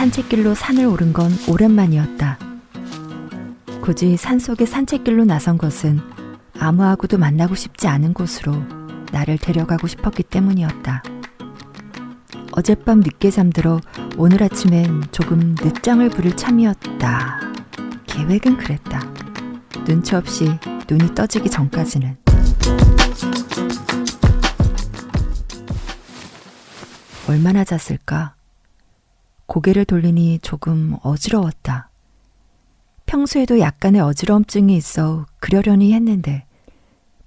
산책길로 산을 오른 건 오랜만이었다. 굳이 산속의 산책길로 나선 것은 아무하고도 만나고 싶지 않은 곳으로 나를 데려가고 싶었기 때문이었다. 어젯밤 늦게 잠들어 오늘 아침엔 조금 늦장을 부릴 참이었다. 계획은 그랬다. 눈치 없이 눈이 떠지기 전까지는. 얼마나 잤을까? 고개를 돌리니 조금 어지러웠다. 평소에도 약간의 어지러움증이 있어 그러려니 했는데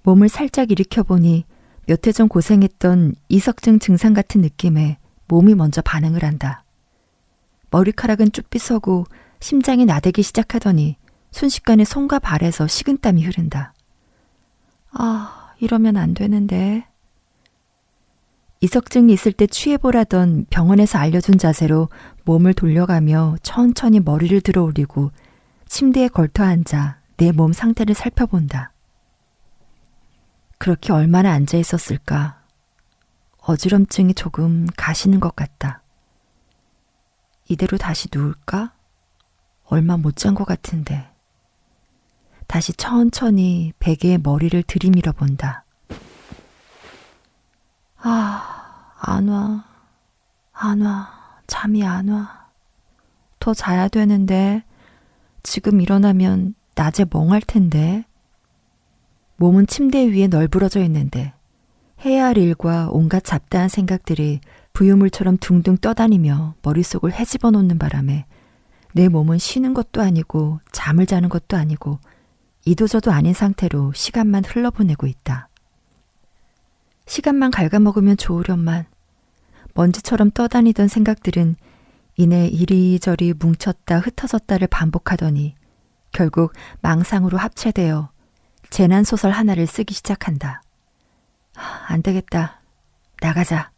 몸을 살짝 일으켜보니 몇 해 전 고생했던 이석증 증상 같은 느낌에 몸이 먼저 반응을 한다. 머리카락은 쭈삐 서고 심장이 나대기 시작하더니 순식간에 손과 발에서 식은땀이 흐른다. 아, 이러면 안 되는데. 이석증이 있을 때 취해보라던 병원에서 알려준 자세로 몸을 돌려가며 천천히 머리를 들어 올리고 침대에 걸터 앉아 내 몸 상태를 살펴본다. 그렇게 얼마나 앉아 있었을까? 어지럼증이 조금 가시는 것 같다. 이대로 다시 누울까? 얼마 못 잔 것 같은데. 다시 천천히 베개에 머리를 들이밀어 본다. 아, 안 와. 안 와. 잠이 안 와. 더 자야 되는데 지금 일어나면 낮에 멍할 텐데. 몸은 침대 위에 널브러져 있는데 해야 할 일과 온갖 잡다한 생각들이 부유물처럼 둥둥 떠다니며 머릿속을 헤집어 놓는 바람에 내 몸은 쉬는 것도 아니고 잠을 자는 것도 아니고 이도저도 아닌 상태로 시간만 흘러보내고 있다. 시간만 갉아먹으면 좋으련만 먼지처럼 떠다니던 생각들은 이내 이리저리 뭉쳤다 흩어졌다를 반복하더니 결국 망상으로 합체되어 재난소설 하나를 쓰기 시작한다. 안 되겠다. 나가자.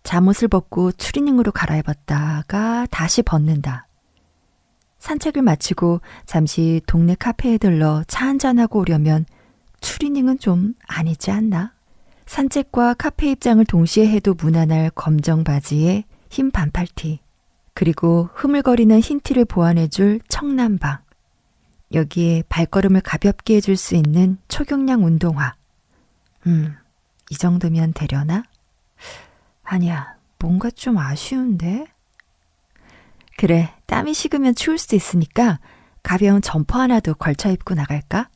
잠옷을 벗고 추리닝으로 갈아입었다가 다시 벗는다. 산책을 마치고 잠시 동네 카페에 들러 차 한잔하고 오려면 추리닝은 좀 아니지 않나? 산책과 카페 입장을 동시에 해도 무난할 검정 바지에 흰 반팔티, 그리고 흐물거리는 흰 티를 보완해줄 청남방, 여기에 발걸음을 가볍게 해줄 수 있는 초경량 운동화. 이 정도면 되려나? 아니야, 뭔가 좀 아쉬운데? 그래, 땀이 식으면 추울 수도 있으니까 가벼운 점퍼 하나도 걸쳐 입고 나갈까?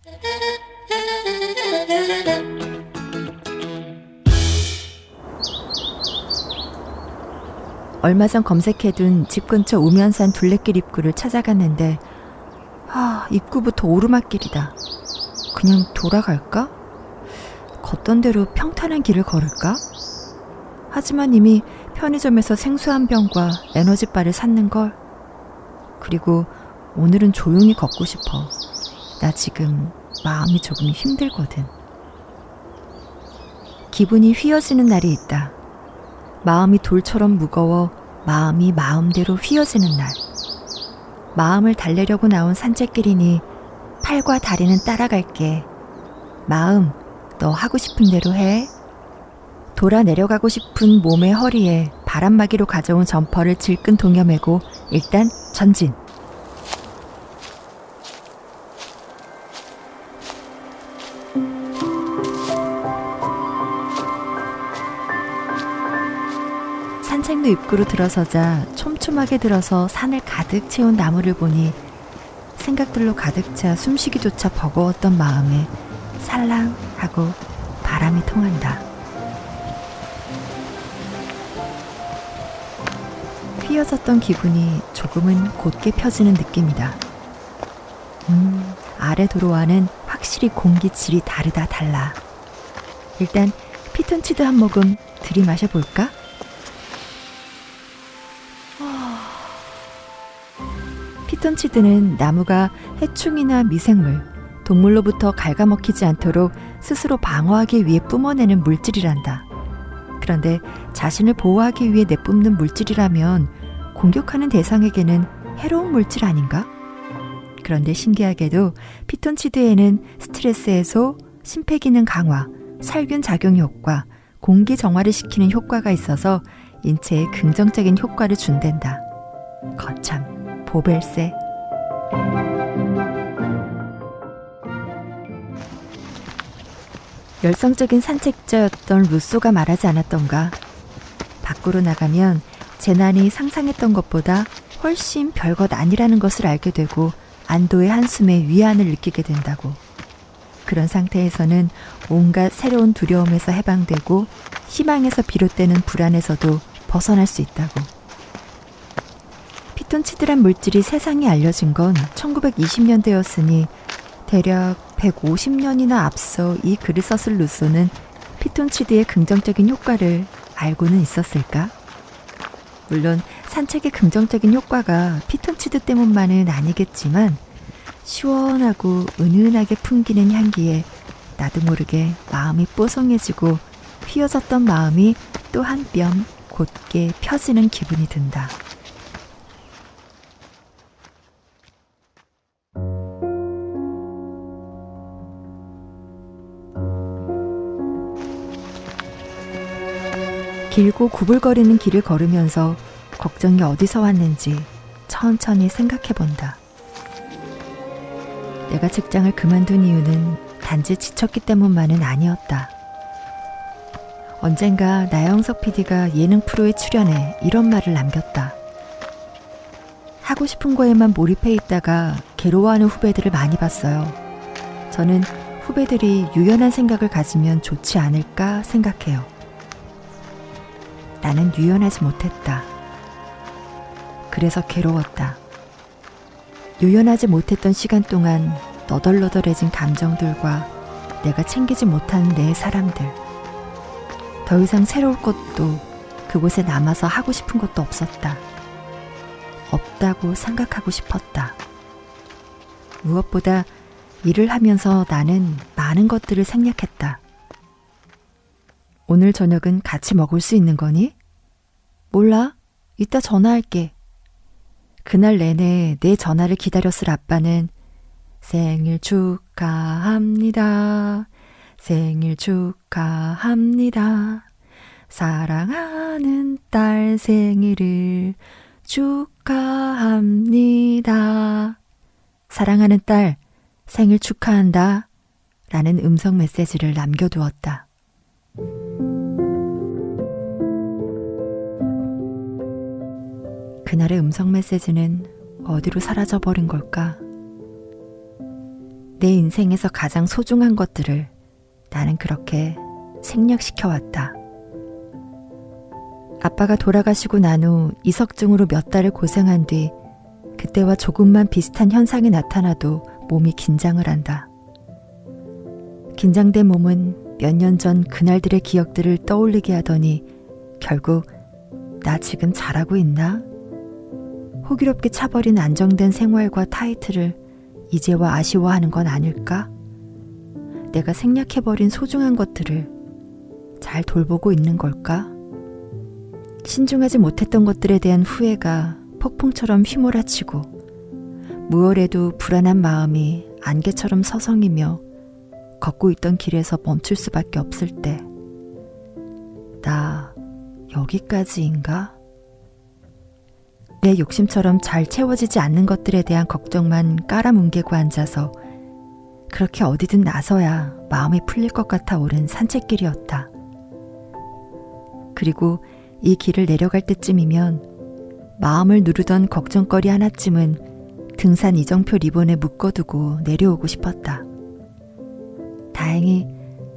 얼마 전 검색해둔 집 근처 우면산 둘레길 입구를 찾아갔는데 입구부터 오르막길이다. 그냥 돌아갈까? 걷던 대로 평탄한 길을 걸을까? 하지만 이미 편의점에서 생수 한 병과 에너지바를 샀는걸. 그리고 오늘은 조용히 걷고 싶어. 나 지금 마음이 조금 힘들거든. 기분이 휘어지는 날이 있다. 마음이 돌처럼 무거워 마음이 마음대로 휘어지는 날. 마음을 달래려고 나온 산책길이니 팔과 다리는 따라갈게. 마음, 너 하고 싶은 대로 해. 돌아 내려가고 싶은 몸의 허리에 바람막이로 가져온 점퍼를 질끈 동여매고 일단 전진. 산책로 입구로 들어서자 촘촘하게 들어서 산을 가득 채운 나무를 보니 생각들로 가득 차 숨쉬기조차 버거웠던 마음에 살랑 하고 바람이 통한다. 휘어졌던 기분이 조금은 곧게 펴지는 느낌이다. 아래 도로와는 확실히 공기 질이 달라. 일단 피톤치드 한 모금 들이마셔볼까? 피톤치드는 나무가 해충이나 미생물, 동물로부터 갉아먹히지 않도록 스스로 방어하기 위해 뿜어내는 물질이란다. 그런데 자신을 보호하기 위해 내뿜는 물질이라면 공격하는 대상에게는 해로운 물질 아닌가? 그런데 신기하게도 피톤치드에는 스트레스 해소, 심폐기능 강화, 살균 작용 효과, 공기 정화를 시키는 효과가 있어서 인체에 긍정적인 효과를 준댄다. 거참, 보벨세. 열성적인 산책자였던 루소가 말하지 않았던가. 밖으로 나가면 재난이 상상했던 것보다 훨씬 별것 아니라는 것을 알게 되고 안도의 한숨에 위안을 느끼게 된다고. 그런 상태에서는 온갖 새로운 두려움에서 해방되고 희망에서 비롯되는 불안에서도 벗어날 수 있다고. 피톤치드란 물질이 세상에 알려진 건 1920년대였으니 대략 150년이나 앞서 이 글을 썼을 루소는 피톤치드의 긍정적인 효과를 알고는 있었을까? 물론 산책의 긍정적인 효과가 피톤치드 때문만은 아니겠지만 시원하고 은은하게 풍기는 향기에 나도 모르게 마음이 뽀송해지고 휘어졌던 마음이 또 한 뼘 곧게 펴지는 기분이 든다. 길고 구불거리는 길을 걸으면서 걱정이 어디서 왔는지 천천히 생각해본다. 내가 직장을 그만둔 이유는 단지 지쳤기 때문만은 아니었다. 언젠가 나영석 PD가 예능 프로에 출연해 이런 말을 남겼다. 하고 싶은 거에만 몰입해 있다가 괴로워하는 후배들을 많이 봤어요. 저는 후배들이 유연한 생각을 가지면 좋지 않을까 생각해요. 나는 유연하지 못했다. 그래서 괴로웠다. 유연하지 못했던 시간 동안 너덜너덜해진 감정들과 내가 챙기지 못한 내 사람들. 더 이상 새로울 것도 그곳에 남아서 하고 싶은 것도 없었다. 없다고 생각하고 싶었다. 무엇보다 일을 하면서 나는 많은 것들을 생략했다. 오늘 저녁은 같이 먹을 수 있는 거니? 몰라. 이따 전화할게. 그날 내내 내 전화를 기다렸을 아빠는 생일 축하합니다. 생일 축하합니다. 사랑하는 딸 생일을 축하합니다. 사랑하는 딸 생일 축하한다. 라는 음성 메시지를 남겨두었다. 그날의 음성 메시지는 어디로 사라져버린 걸까? 내 인생에서 가장 소중한 것들을 나는 그렇게 생략시켜왔다. 아빠가 돌아가시고 난 후 이석증으로 몇 달을 고생한 뒤 그때와 조금만 비슷한 현상이 나타나도 몸이 긴장을 한다. 긴장된 몸은 몇 년 전 그날들의 기억들을 떠올리게 하더니 결국 나 지금 잘하고 있나? 호기롭게 차버린 안정된 생활과 타이틀을 이제와 아쉬워하는 건 아닐까? 내가 생략해버린 소중한 것들을 잘 돌보고 있는 걸까? 신중하지 못했던 것들에 대한 후회가 폭풍처럼 휘몰아치고 무얼해도 불안한 마음이 안개처럼 서성이며 걷고 있던 길에서 멈출 수밖에 없을 때 나 여기까지인가? 내 욕심처럼 잘 채워지지 않는 것들에 대한 걱정만 깔아뭉개고 앉아서 그렇게 어디든 나서야 마음이 풀릴 것 같아 오른 산책길이었다. 그리고 이 길을 내려갈 때쯤이면 마음을 누르던 걱정거리 하나쯤은 등산 이정표 리본에 묶어두고 내려오고 싶었다. 다행히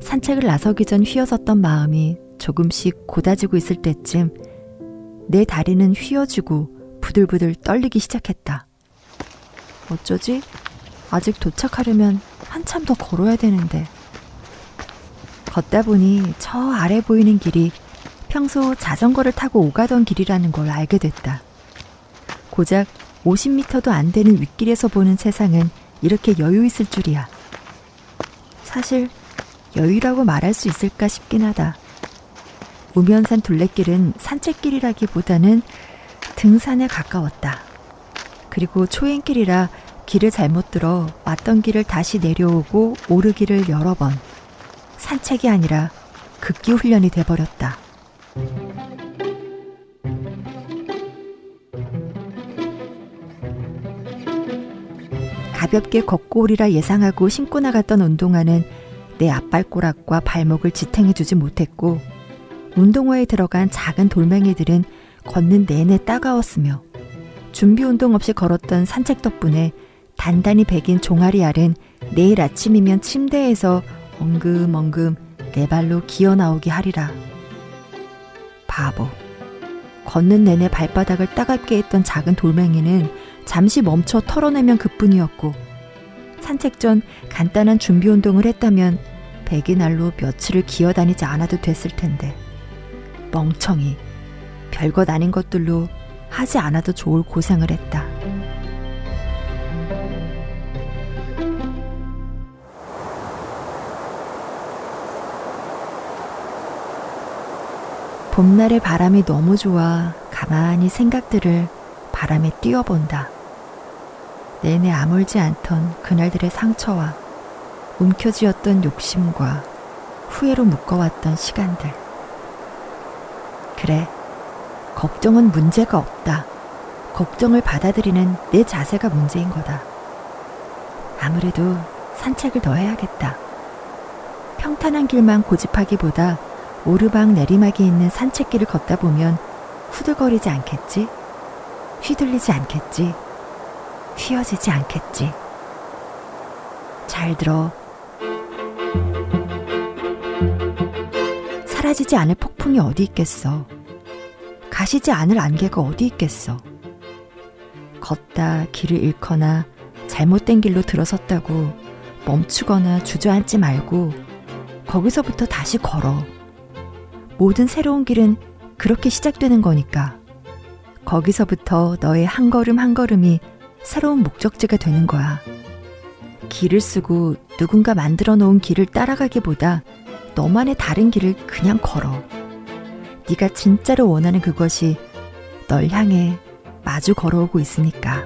산책을 나서기 전 휘어졌던 마음이 조금씩 고다지고 있을 때쯤 내 다리는 휘어지고 부들부들 떨리기 시작했다. 어쩌지? 아직 도착하려면 한참 더 걸어야 되는데. 걷다 보니 저 아래 보이는 길이 평소 자전거를 타고 오가던 길이라는 걸 알게 됐다. 고작 50m도 안 되는 윗길에서 보는 세상은 이렇게 여유 있을 줄이야. 사실 여유라고 말할 수 있을까 싶긴 하다. 우면산 둘레길은 산책길이라기보다는 등산에 가까웠다. 그리고 초행길이라 길을 잘못 들어 왔던 길을 다시 내려오고 오르기를 여러 번. 산책이 아니라 극기 훈련이 돼버렸다. 가볍게 걷고 오리라 예상하고 신고 나갔던 운동화는 내 앞발꼬락과 발목을 지탱해주지 못했고 운동화에 들어간 작은 돌멩이들은 걷는 내내 따가웠으며 준비 운동 없이 걸었던 산책 덕분에 단단히 배긴 종아리 알은 내일 아침이면 침대에서 엉금엉금 내 발로 기어 나오기 하리라. 바보. 걷는 내내 발바닥을 따갑게 했던 작은 돌멩이는 잠시 멈춰 털어내면 그뿐이었고 산책 전 간단한 준비 운동을 했다면 배긴 알로 며칠을 기어다니지 않아도 됐을 텐데 멍청이. 별것 아닌 것들로 하지 않아도 좋을 고생을 했다. 봄날의 바람이 너무 좋아 가만히 생각들을 바람에 띄워본다. 내내 아물지 않던 그날들의 상처와 움켜쥐었던 욕심과 후회로 묶어왔던 시간들. 그래, 걱정은 문제가 없다. 걱정을 받아들이는 내 자세가 문제인 거다. 아무래도 산책을 더 해야겠다. 평탄한 길만 고집하기보다 오르막 내리막이 있는 산책길을 걷다 보면 후들거리지 않겠지? 휘둘리지 않겠지? 휘어지지 않겠지? 잘 들어. 사라지지 않을 폭풍이 어디 있겠어. 가시지 않을 안개가 어디 있겠어. 걷다 길을 잃거나 잘못된 길로 들어섰다고 멈추거나 주저앉지 말고 거기서부터 다시 걸어. 모든 새로운 길은 그렇게 시작되는 거니까. 거기서부터 너의 한 걸음 한 걸음이 새로운 목적지가 되는 거야. 길을 쓰고 누군가 만들어 놓은 길을 따라가기보다 너만의 다른 길을 그냥 걸어. 네가 진짜로 원하는 그것이 널 향해 마주 걸어오고 있으니까.